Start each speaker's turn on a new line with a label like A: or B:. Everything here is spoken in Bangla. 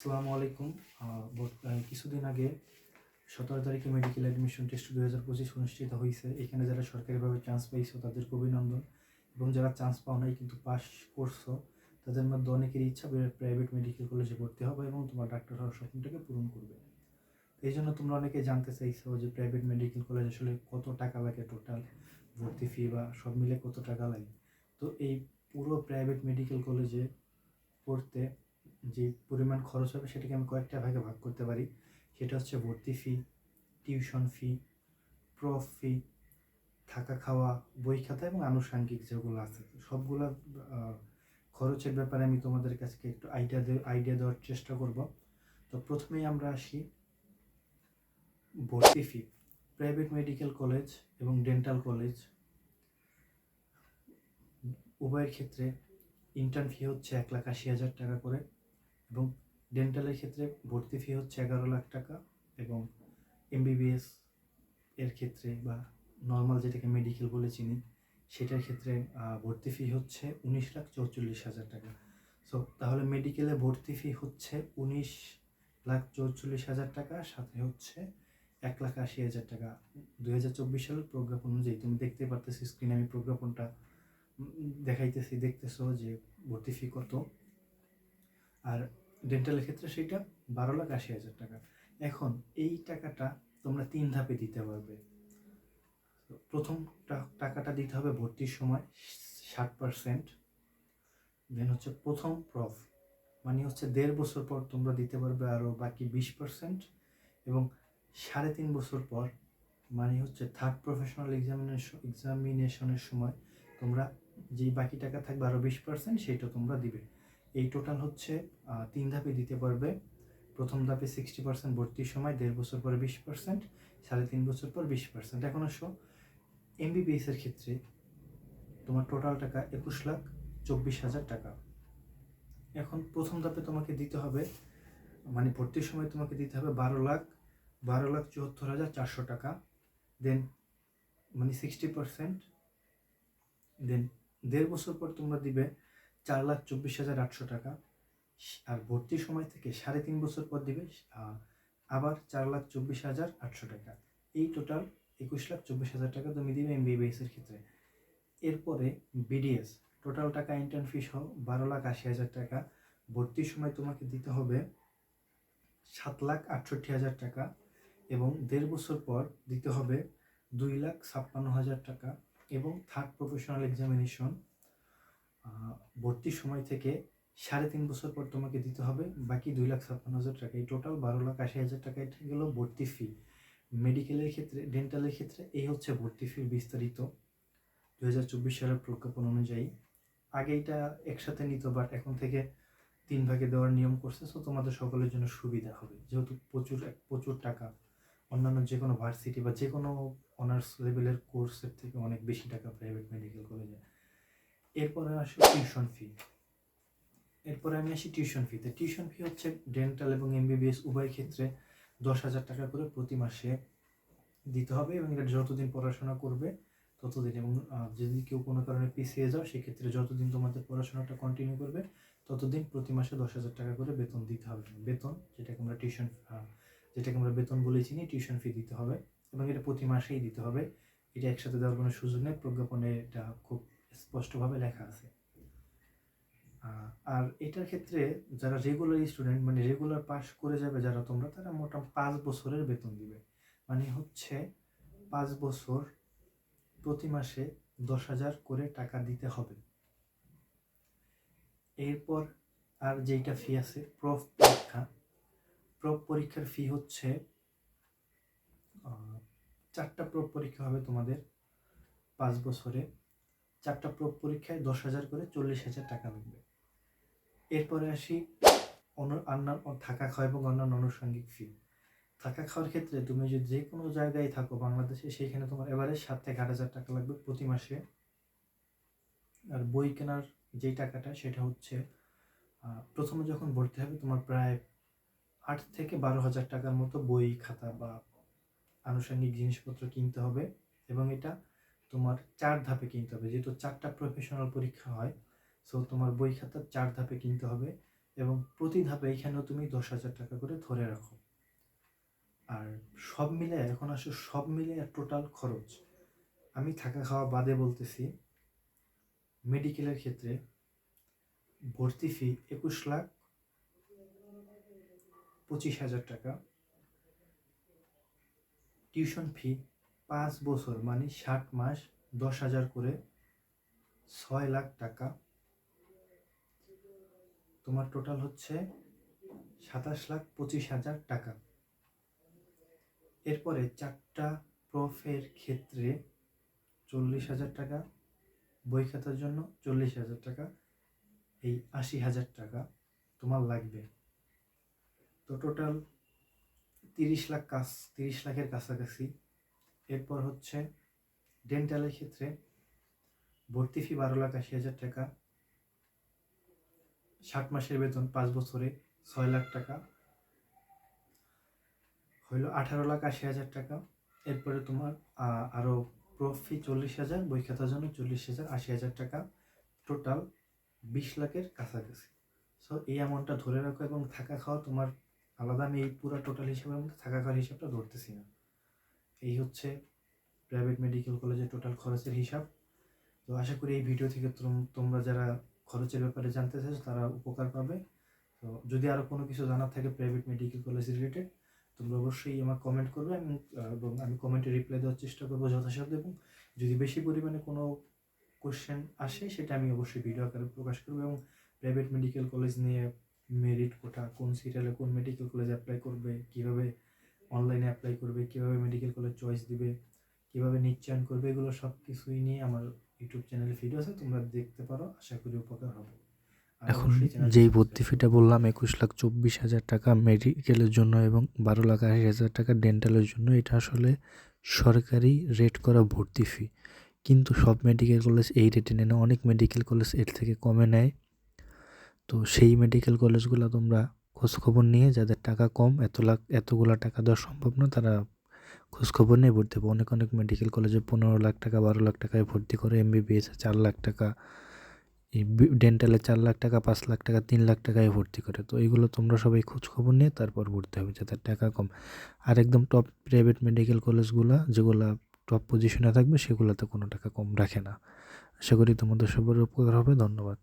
A: আসসালামু আলাইকুম। কিছুদিন আগে 17 তারিখে মেডিকেল অ্যাডমিশন টেস্ট 2025 অনুষ্ঠিত হইছে। এখানে যারা সরকারিভাবে চান্স পাইছো তাদেরকে অভিনন্দন এবং যারা চান্স পাও নাই কিন্তু পাস করছো তাদের মধ্যে অনেকেরই ইচ্ছা প্রাইভেট মেডিকেল কলেজে ভর্তি হবে এবং তোমার ডাক্তার হওয়ার স্বপ্নটাকে পূরণ করবে। এই জন্য তোমরা অনেকে জানতে চাইছো যে প্রাইভেট মেডিকেল কলেজ আসলে কত টাকা লাগে, টোটাল ভর্তি ফি বা সব মিলে কত টাকা লাগে। তো এই পুরো প্রাইভেট মেডিকেল কলেজে পড়তে যে পরিমাণ খরচ হবে সেটাকে আমি কয়েকটা ভাগে ভাগ করতে পারি। সেটা হচ্ছে ভর্তি ফি, টিউশন ফি, প্রফ ফি, থাকা খাওয়া, বই খাতা এবং আনুষঙ্গিক যেগুলো আছে সবগুলা খরচের ব্যাপারে আমি তোমাদের কাছে একটু আইডিয়া দেওয়ার চেষ্টা করব। তো প্রথমেই আমরা আসি ভর্তি ফি। প্রাইভেট মেডিকেল কলেজ এবং ডেন্টাল কলেজ উভয়ের ক্ষেত্রে ইন্টার্ন ফি হচ্ছে 1,80,000 টাকা করে এবং ডেন্টালের ক্ষেত্রে ভর্তি ফি হচ্ছে 11 লাখ টাকা এবং এমবিবিএস এর ক্ষেত্রে বা নর্মাল যেটাকে মেডিকেল বলে চিনি সেটার ক্ষেত্রে ভর্তি ফি হচ্ছে 19,44,000 টাকা। সো তাহলে মেডিকেলে ভর্তি ফি হচ্ছে 19,44,000 টাকা, সাথে হচ্ছে 1,80,000 টাকা। 2024 সালের প্রজ্ঞাপন অনুযায়ী তুমি দেখতে পারতেছি স্ক্রিনে, আমি প্রজ্ঞাপনটা দেখাইতেছি, দেখতেছো যে ভর্তি ফি কত। আর ডেন্টালের ক্ষেত্রে সেটা 12,80,000 টাকা। এখন এই টাকাটা তোমরা 3 ধাপে দিতে পারবে। প্রথম টাকাটা দিতে হবে ভর্তির সময় 60%, দেন হচ্ছে প্রথম প্রফ মানে হচ্ছে 1.5 বছর পর তোমরা দিতে পারবে আরও বাকি 20%, এবং 3.5 বছর পর মানে হচ্ছে থার্ড প্রফেশনাল এক্সামিনেশনের সময় তোমরা যেই বাকি টাকা থাকবে আরও 20% সেইটা তোমরা দিবে। এই টোটাল হচ্ছে 3 ধাপে দিতে পারবে। প্রথম ধাপে 60% ভর্তির সময়, 1.5 বছর পরে 20%, 3.5 বছর পর 20%। এখন আসো এমবিবিএস এর ক্ষেত্রে তোমার টোটাল টাকা 21,24,000 টাকা। এখন প্রথম ধাপে তোমাকে দিতে হবে মানে ভর্তির সময় তোমাকে দিতে হবে 12,74,400 টাকা, দেন মানে 60%, দেন 1.5 বছর পর তোমরা দিবে 4,24,800 টাকা, আর ভর্তির সময় থেকে 3.5 বছর পর দিবে আবার 4,24,800 টাকা। এই টোটাল 21,24,000 টাকা তুমি দিবে এমবিবিএস এর ক্ষেত্রে। এরপরে বিডিএস টোটাল টাকা ইন্টার্ন ফি সহ 12,80,000 টাকা। ভর্তির সময় তোমাকে দিতে হবে 7,68,000 টাকা এবং 1.5 বছর পর দিতে হবে 2,56,000 টাকা, এবং থার্ড প্রফেশনাল এক্সামিনেশন ভর্তির সময় থেকে 3.5 বছর পর তোমাকে দিতে হবে বাকি 2,56,000 টাকা। এই টোটাল 12,80,000 টাকা। এটা গেল ভর্তি ফি। মেডিকেলের ক্ষেত্রে, ডেন্টালের ক্ষেত্রে এই হচ্ছে ভর্তি ফির বিস্তারিত 2024 সালের প্রজ্ঞাপন অনুযায়ী। আগে এটা একসাথে নিত, বাট এখন থেকে 3 ভাগে দেওয়ার নিয়ম করছে। সো তোমাদের সকলের জন্য সুবিধা হবে, যেহেতু প্রচুর টাকা অন্যান্য যে কোনো ভার্সিটি বা যে কোনো অনার্স লেভেলের কোর্সের থেকে অনেক বেশি টাকা প্রাইভেট মেডিকেল কলেজে। এরপরে আসি টিউশন ফি। এরপরে আমি আসি টিউশন ফিতে। টিউশন ফি হচ্ছে ডেন্টাল এবং এমবিবিএস উভয় ক্ষেত্রে 10,000 টাকা করে প্রতি মাসে দিতে হবে, এবং এটা যতদিন পড়াশোনা করবে ততদিন, এবং যদি কেউ কোনো কারণে পিছিয়ে যাও সেক্ষেত্রে যতদিন তোমাদের পড়াশোনাটা কন্টিনিউ করবে ততদিন প্রতি মাসে 10,000 টাকা করে বেতন দিতে হবে। বেতন যেটাকে আমরা বেতন বলে চিনি, টিউশন ফি দিতে হবে, এবং এটা প্রতি মাসেই দিতে হবে। এটা একসাথে দেওয়ার কোনো সুযোগ নেই, প্রজ্ঞাপনে এটা খুব স্পষ্টভাবে লেখা আছে। আর এটার ক্ষেত্রে যারা রেগুলার স্টুডেন্ট মানে রেগুলার পাস করে যাবে যারা তোমরা, তারা মোটামুটি 5 বছরের বেতন দিবে। মানে হচ্ছে 5 বছর প্রতি মাসে 10,000 করে টাকা দিতে হবে। এরপর আর যেইটা ফি আছে প্রফ পরীক্ষার ফি হচ্ছে 4টা প্রফ পরীক্ষা হবে তোমাদের 5 বছরে। 4টা প্রফ পরীক্ষায় 10,000 করে 40,000 টাকা লাগবে। এরপরে আসি অন্যান্য থাকা খাওয়া এবং অন্যান্য আনুষঙ্গিক ফি। থাকা খাওয়ার ক্ষেত্রে তুমি যদি যে কোনো জায়গায় থাকো বাংলাদেশে, সেইখানে তোমার এভারেজ 7 থেকে 8,000 টাকা লাগবে প্রতি মাসে। আর বই কেনার যেই টাকাটা সেটা হচ্ছে প্রথমে যখন ভর্তি হবে তোমার প্রায় 8 থেকে 12,000 টাকার মতো বই খাতা বা আনুষঙ্গিক জিনিসপত্র কিনতে হবে, এবং এটা তোমার 4 ধাপে কিনতে হবে। যেহেতু 4টা প্রফেশনাল পরীক্ষা হয়, সো তোমার বই খাতা 4 ধাপে কিনতে হবে, এবং প্রতি ধাপে এখানেও তুমি 10,000 টাকা করে ধরে রাখো। আর সব মিলে এখন আসলে সব মিলে টোটাল খরচ আমি থাকা খাওয়া বাদে বলতেছি। মেডিকেলের ক্ষেত্রে ভর্তি ফি 21,25,000 টাকা, টিউশন ফি 5 বছর মানে 60 মাস 10,000 করে 6 লাখ টাকা, তোমার টোটাল হচ্ছে 27,25,000 টাকা। এরপরে 4টা প্রফের ক্ষেত্রে 40,000 টাকা, বই খাতার জন্য 40,000 টাকা, এই 80,000 টাকা তোমার লাগবে। তো টোটাল 30 লাখের কাছাকাছি। এরপর হচ্ছে ডেন্টালের ক্ষেত্রে ভর্তি ফি 12,80,000 টাকা, 60 মাসের বেতন 5 বছরে 6 লাখ টাকা, হইল 18,80,000 টাকা। এরপরে তোমার আরও প্রফি 40,000, বই খাতার জন্য 40,000, 80,000 টাকা, টোটাল 20 লাখের কাছাকাছি। সো এই অ্যামাউন্টটা ধরে রাখো এবং থাকা খাওয়া তোমার আলাদা, আমি এই পুরো টোটাল হিসাবের মধ্যে থাকা খাওয়ার হিসাবটা ধরতেছি না। এই হচ্ছে প্রাইভেট মেডিকেল কলেজের টোটাল খরচের হিসাব। তো আশা করি এই ভিডিও থেকে তোমরা যারা খরচের ব্যাপারে জানতে চাইছো তারা উপকার পাবে। তো যদি আরও কোনো কিছু জানার থাকে প্রাইভেট মেডিকেল কলেজ রিলেটেড, তোমরা অবশ্যই আমার কমেন্ট করবে এবং আমি কমেন্টে রিপ্লাই দেওয়ার চেষ্টা করবো যথাসাধ্য। এবং যদি বেশি পরিমাণে কোনো কোশ্চেন আসে সেটা আমি অবশ্যই ভিডিও আকারে প্রকাশ করবো। এবং প্রাইভেট মেডিকেল কলেজ নিয়ে মেরিট কোটা, কোন সিরিয়ালে কোন মেডিকেল কলেজ অ্যাপ্লাই করবে, কীভাবে অনলাইনে অ্যাপ্লাই করবে, কীভাবে মেডিকেল কলেজ চয়েস দিবে, কীভাবে নিশ্চয়ন করবে, এগুলো সব কিছুই নিয়ে আমার ইউটিউব চ্যানেলে ভিডিও আছে, তোমরা দেখতে পারো। আশা করি উপকার হবে।
B: এখন যেই ভর্তি ফিটা বললাম 21,24,000 টাকা মেডিকেলের জন্য এবং 12,80,000 টাকা ডেন্টালের জন্য, এটা আসলে সরকারি রেট করা ভর্তি ফি। কিন্তু সব মেডিকেল কলেজ এই রেটে নেয় না, অনেক মেডিকেল কলেজ এর থেকে কমে নেয়। তো সেই মেডিকেল কলেজগুলো তোমরা খোঁজখবর নিয়ে, যাদের টাকা কম, এতগুলা টাকা দেওয়া সম্ভব না, তারা খোঁজখবর নিয়ে ভর্তি হবে। অনেক মেডিকেল কলেজে 15 লাখ টাকা 12 লাখ টাকায় ভর্তি করে, MBBS 4 লাখ টাকা, এই ডেন্টালে 4 লাখ টাকা 5 লাখ টাকা 3 লাখ টাকায় ভর্তি করে। তো এইগুলো তোমরা সবাই খোঁজখবর নিয়ে তারপর ভর্তি হবে, যাদের টাকা কম। আর একদম টপ প্রাইভেট মেডিকেল কলেজগুলো যেগুলো টপ পজিশনে থাকবে সেগুলোতে কোনো টাকা কম রাখে না। আশা করি তোমাদের সবার উপকার হবে। ধন্যবাদ।